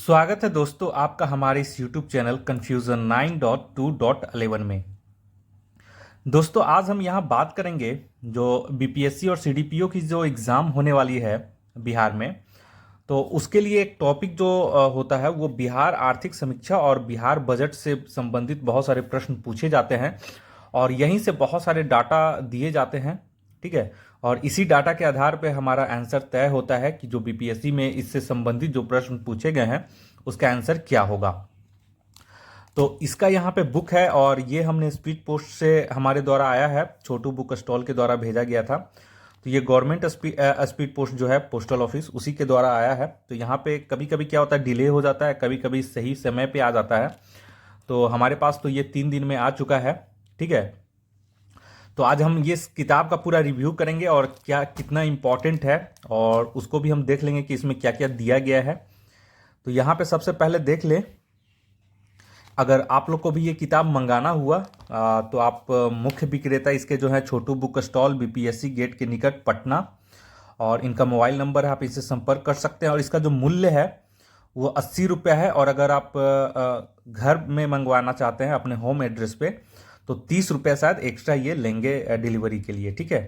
स्वागत है दोस्तों आपका हमारे इस YouTube चैनल कन्फ्यूज़न 9.2.11 में। दोस्तों आज हम यहाँ बात करेंगे जो बीपीएससी और सीडीपीओ की जो एग्ज़ाम होने वाली है बिहार में, तो उसके लिए एक टॉपिक जो होता है वो बिहार आर्थिक समीक्षा और बिहार बजट से संबंधित बहुत सारे प्रश्न पूछे जाते हैं और यहीं से बहुत सारे डाटा दिए जाते हैं। ठीक है, और इसी डाटा के आधार पे हमारा आंसर तय होता है कि जो बीपीएससी में इससे संबंधित जो प्रश्न पूछे गए हैं उसका आंसर क्या होगा। तो इसका यहाँ पे बुक है और ये हमने स्पीड पोस्ट से हमारे द्वारा आया है, छोटू बुक स्टॉल के द्वारा भेजा गया था। तो ये गवर्नमेंट स्पीड पोस्ट जो है पोस्टल ऑफिस उसी के द्वारा आया है। तो यहाँ पे कभी कभी क्या होता है, डिले हो जाता है, कभी कभी सही समय पे आ जाता है। तो हमारे पास तो ये 3 दिन में आ चुका है। ठीक है, तो आज हम ये किताब का पूरा रिव्यू करेंगे और क्या कितना इम्पोर्टेंट है और उसको भी हम देख लेंगे कि इसमें क्या क्या दिया गया है। तो यहाँ पे सबसे पहले देख ले, अगर आप लोग को भी ये किताब मंगाना हुआ तो आप मुख्य विक्रेता इसके जो है छोटू बुक स्टॉल बीपीएससी गेट के निकट पटना, और इनका मोबाइल नंबर है, आप इनसे संपर्क कर सकते हैं। और इसका जो मूल्य है वो 80 रुपया है, और अगर आप घर में मंगवाना चाहते हैं अपने होम एड्रेस पे तो 30 रुपया शायद एक्स्ट्रा ये लेंगे डिलीवरी के लिए। ठीक है,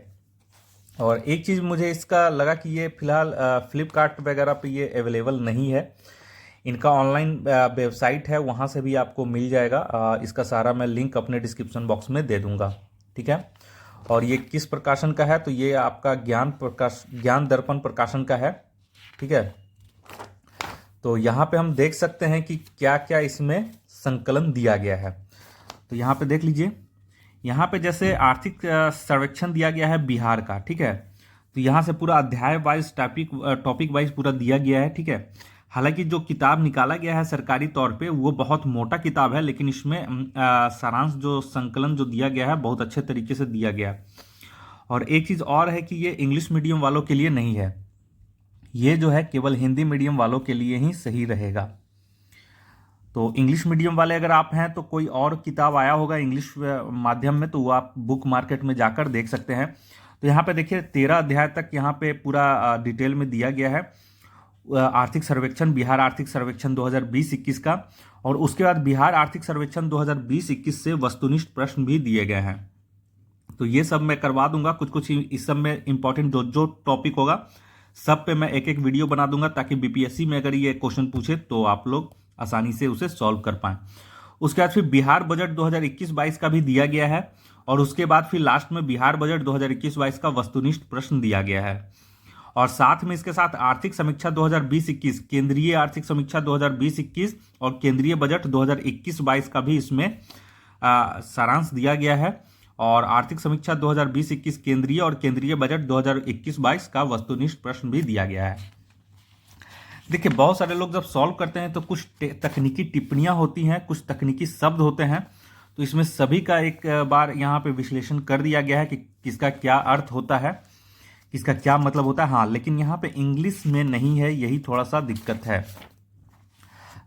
और एक चीज़ मुझे इसका लगा कि ये फिलहाल फ्लिपकार्ट वगैरह पे ये अवेलेबल नहीं है। इनका ऑनलाइन वेबसाइट है, वहाँ से भी आपको मिल जाएगा। इसका सारा मैं लिंक अपने डिस्क्रिप्शन बॉक्स में दे दूंगा। ठीक है, और ये किस प्रकाशन का है, तो ये आपका ज्ञान दर्पण प्रकाशन का है। ठीक है, तो यहाँ पे हम देख सकते हैं कि क्या क्या इसमें संकलन दिया गया है। तो यहाँ पे देख लीजिए, यहाँ पे जैसे आर्थिक सर्वेक्षण दिया गया है बिहार का। ठीक है, तो यहाँ से पूरा अध्याय वाइज टॉपिक वाइज पूरा दिया गया है। ठीक है, हालांकि जो किताब निकाला गया है सरकारी तौर पे वो बहुत मोटा किताब है, लेकिन इसमें सारांश जो संकलन जो दिया गया है बहुत अच्छे तरीके से दिया गया है। और एक चीज़ और है कि ये इंग्लिश मीडियम वालों के लिए नहीं है, ये जो है केवल हिंदी मीडियम वालों के लिए ही सही रहेगा। तो इंग्लिश मीडियम वाले अगर आप हैं तो कोई और किताब आया होगा इंग्लिश माध्यम में, तो वो आप बुक मार्केट में जाकर देख सकते हैं। तो यहाँ पे देखिए 13 अध्याय तक यहाँ पे पूरा डिटेल में दिया गया है आर्थिक सर्वेक्षण, बिहार आर्थिक सर्वेक्षण 2020-21 का, और उसके बाद बिहार आर्थिक सर्वेक्षण 2020-21 से वस्तुनिष्ठ प्रश्न भी दिए गए हैं। तो ये सब मैं करवा दूंगा, कुछ कुछ इस सब में इंपॉर्टेंट जो जो टॉपिक होगा सब पे मैं एक एक वीडियो बना दूंगा, ताकि बीपीएससी में अगर ये क्वेश्चन पूछे तो आप लोग आसानी से उसे सॉल्व कर पाएं। उसके बाद फिर बिहार बजट 2021-22 का भी दिया गया है, और उसके बाद फिर लास्ट में बिहार बजट 2021-22 का वस्तुनिष्ठ प्रश्न दिया गया है। और साथ में इसके साथ आर्थिक समीक्षा 2020-21, केंद्रीय आर्थिक समीक्षा 2020-21 और केंद्रीय बजट 2021-22 का भी इसमें सारांश दिया गया है। और आर्थिक समीक्षा 2020-21 केंद्रीय और केंद्रीय बजट 2021-22 का वस्तुनिष्ठ प्रश्न भी दिया गया है। देखिए बहुत सारे लोग जब सॉल्व करते हैं तो कुछ तकनीकी टिप्पणियां होती हैं, कुछ तकनीकी शब्द होते हैं, तो इसमें सभी का एक बार यहाँ पे विश्लेषण कर दिया गया है कि किसका क्या अर्थ होता है, किसका क्या मतलब होता है। हाँ, लेकिन यहाँ पे इंग्लिश में नहीं है, यही थोड़ा सा दिक्कत है।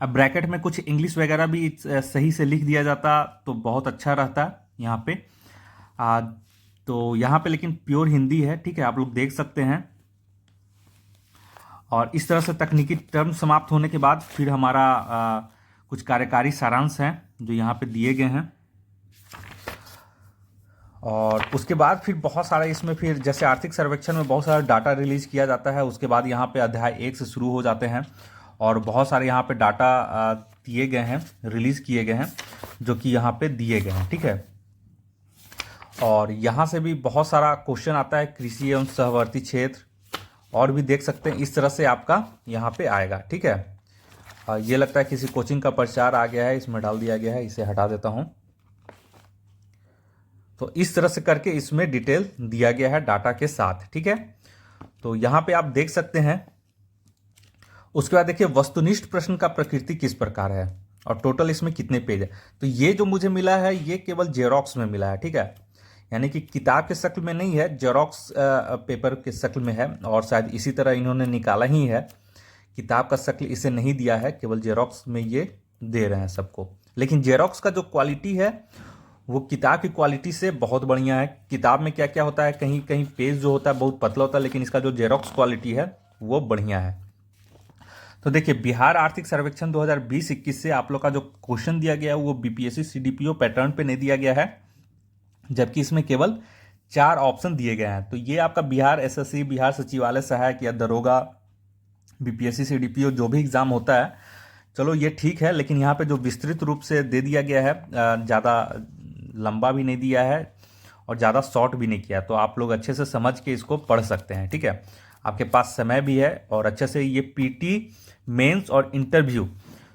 अब ब्रैकेट में कुछ इंग्लिश वगैरह भी सही से लिख दिया जाता तो बहुत अच्छा रहता यहाँ पे। तो यहाँ पे लेकिन प्योर हिंदी है। ठीक है, आप लोग देख सकते हैं। और इस तरह से तकनीकी टर्म समाप्त होने के बाद फिर हमारा कुछ कार्यकारी सारांश हैं जो यहाँ पे दिए गए हैं। और उसके बाद फिर बहुत सारा इसमें फिर जैसे आर्थिक सर्वेक्षण में बहुत सारा डाटा रिलीज किया जाता है, उसके बाद यहाँ पे अध्याय 1 से शुरू हो जाते हैं और बहुत सारे यहाँ पे डाटा दिए गए हैं, रिलीज किए गए हैं, जो कि यहाँ पे दिए गए हैं। ठीक है, और यहाँ से भी बहुत सारा क्वेश्चन आता है, कृषि एवं सहवर्ती क्षेत्र, और भी देख सकते हैं। इस तरह से आपका यहाँ पे आएगा। ठीक है, ये लगता है किसी कोचिंग का प्रचार आ गया है, इसमें डाल दिया गया है, इसे हटा देता हूँ। तो इस तरह से करके इसमें डिटेल दिया गया है डाटा के साथ। ठीक है, तो यहाँ पे आप देख सकते हैं। उसके बाद देखिए वस्तुनिष्ठ प्रश्न का प्रकृति किस प्रकार है और टोटल इसमें कितने पेज है। तो ये जो मुझे मिला है ये केवल जेरोक्स में मिला है। ठीक है, यानी कि किताब के शक्ल में नहीं है, जेरोक्स पेपर के शक्ल में है, और शायद इसी तरह इन्होंने निकाला ही है। किताब का शक्ल इसे नहीं दिया है, केवल जेरोक्स में ये दे रहे हैं सबको। लेकिन जेरोक्स का जो क्वालिटी है वो किताब की क्वालिटी से बहुत बढ़िया है। किताब में क्या क्या होता है, कहीं कहीं पेज जो होता है बहुत पतला होता है, लेकिन इसका जो जेरोक्स क्वालिटी है वो बढ़िया है। तो देखिए, बिहार आर्थिक सर्वेक्षण 2020-21 से आप लोग का जो क्वेश्चन दिया गया है वो बीपीएससी सीडीपीओ पैटर्न पे नहीं दिया गया है, जबकि इसमें केवल 4 ऑप्शन दिए गए हैं। तो ये आपका बिहार एसएससी, बिहार सचिवालय सहायक या दरोगा, बीपीएससी सीडीपीओ जो भी एग्जाम होता है, चलो ये ठीक है, लेकिन यहाँ पे जो विस्तृत रूप से दे दिया गया है, ज़्यादा लंबा भी नहीं दिया है और ज़्यादा शॉर्ट भी नहीं किया, तो आप लोग अच्छे से समझ के इसको पढ़ सकते हैं। ठीक है, आपके पास समय भी है और अच्छे से ये पीटी, मेंस और इंटरव्यू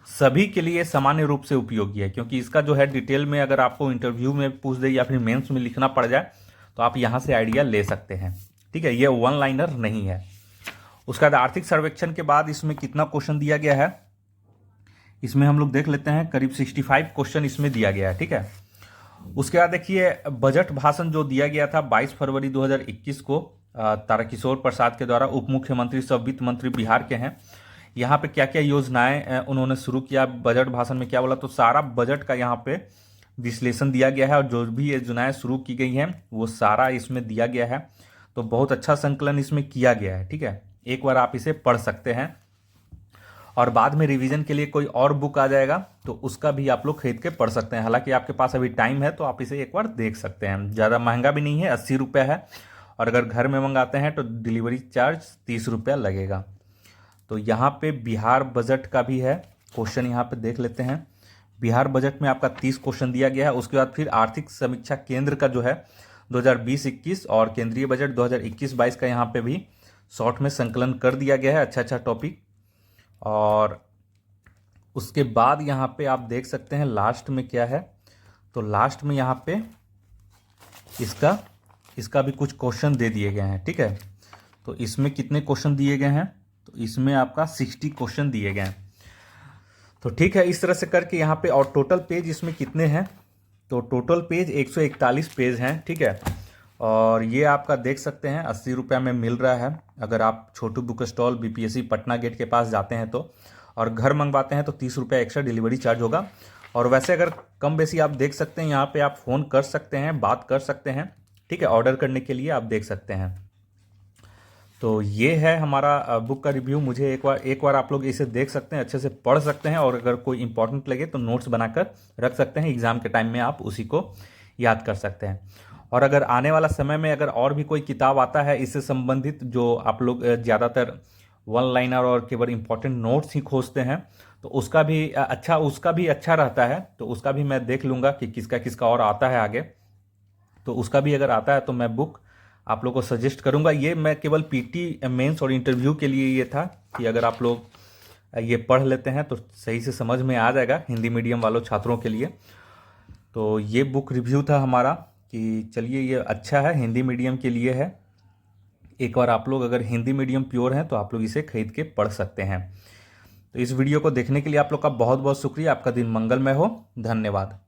सभी के लिए सामान्य रूप से उपयोगी है, क्योंकि इसका जो है डिटेल में अगर आपको इंटरव्यू में पूछ दे या फिर मेंस में लिखना पड़ जाए तो आप यहाँ से आइडिया ले सकते हैं। ठीक है, ये वन लाइनर नहीं है। उसके बाद आर्थिक सर्वेक्षण के बाद इसमें कितना क्वेश्चन दिया गया है, इसमें हम लोग देख लेते हैं। करीब 65 क्वेश्चन इसमें दिया गया है। ठीक है, उसके बाद देखिए, बजट भाषण जो दिया गया था 22 फरवरी 2021 को तारकिशोर प्रसाद के द्वारा, उप मुख्यमंत्री सब वित्त मंत्री बिहार के हैं। यहाँ पे क्या क्या योजनाएं उन्होंने शुरू किया, बजट भाषण में क्या बोला, तो सारा बजट का यहाँ पे विश्लेषण दिया गया है और जो भी योजनाएं शुरू की गई हैं वो सारा इसमें दिया गया है। तो बहुत अच्छा संकलन इसमें किया गया है। ठीक है, एक बार आप इसे पढ़ सकते हैं और बाद में रिवीजन के लिए कोई और बुक आ जाएगा तो उसका भी आप लोग खरीद के पढ़ सकते हैं। हालांकि आपके पास अभी टाइम है तो आप इसे एक बार देख सकते हैं। ज़्यादा महंगा भी नहीं है, 80 रुपये है, और अगर घर में मंगाते हैं तो डिलीवरी चार्ज 30 रुपया लगेगा। तो यहाँ पे बिहार बजट का भी है क्वेश्चन, यहाँ पे देख लेते हैं। बिहार बजट में आपका 30 क्वेश्चन दिया गया है। उसके बाद फिर आर्थिक समीक्षा केंद्र का जो है 2020-21 और केंद्रीय बजट 2021-22 का यहाँ पे भी शॉर्ट में संकलन कर दिया गया है, अच्छा अच्छा टॉपिक। और उसके बाद यहाँ पे आप देख सकते हैं लास्ट में क्या है, तो लास्ट में यहाँ पे इसका भी कुछ क्वेश्चन दे दिए गए हैं। ठीक है, तो इसमें कितने क्वेश्चन दिए गए हैं, तो इसमें आपका 60 क्वेश्चन दिए गए हैं। तो ठीक है, इस तरह से करके यहाँ पे, और टोटल पेज इसमें कितने हैं, तो टोटल पेज 141 पेज हैं। ठीक है, और ये आपका देख सकते हैं 80 रुपये में मिल रहा है अगर आप Chhotu book stall BPSC Patna gate के पास जाते हैं तो, और घर मंगवाते हैं तो 30 रुपये एक्स्ट्रा डिलीवरी चार्ज होगा। और वैसे अगर कम बेसी आप देख सकते हैं, यहाँ पे आप फ़ोन कर सकते हैं, बात कर सकते हैं। ठीक है, ऑर्डर करने के लिए आप देख सकते हैं। तो ये है हमारा बुक का रिव्यू। मुझे एक बार आप लोग इसे देख सकते हैं, अच्छे से पढ़ सकते हैं, और अगर कोई इंपॉर्टेंट लगे तो नोट्स बनाकर रख सकते हैं, एग्ज़ाम के टाइम में आप उसी को याद कर सकते हैं। और अगर आने वाला समय में अगर और भी कोई किताब आता है इससे संबंधित, जो आप लोग ज़्यादातर वन लाइनर और केवल इंपॉर्टेंट नोट्स ही खोजते हैं, तो उसका भी अच्छा रहता है, तो उसका भी मैं देख लूँगा कि किसका किसका और आता है आगे। तो उसका भी अगर आता है तो मैं बुक आप लोग को सजेस्ट करूँगा। ये मैं केवल पीटी, मेंस और इंटरव्यू के लिए ये था कि अगर आप लोग ये पढ़ लेते हैं तो सही से समझ में आ जाएगा हिंदी मीडियम वालों छात्रों के लिए। तो ये बुक रिव्यू था हमारा कि चलिए ये अच्छा है, हिंदी मीडियम के लिए है। एक बार आप लोग अगर हिंदी मीडियम प्योर हैं तो आप लोग इसे खरीद के पढ़ सकते हैं। तो इस वीडियो को देखने के लिए आप लोग का बहुत बहुत शुक्रिया। आपका दिन मंगलमय हो। धन्यवाद।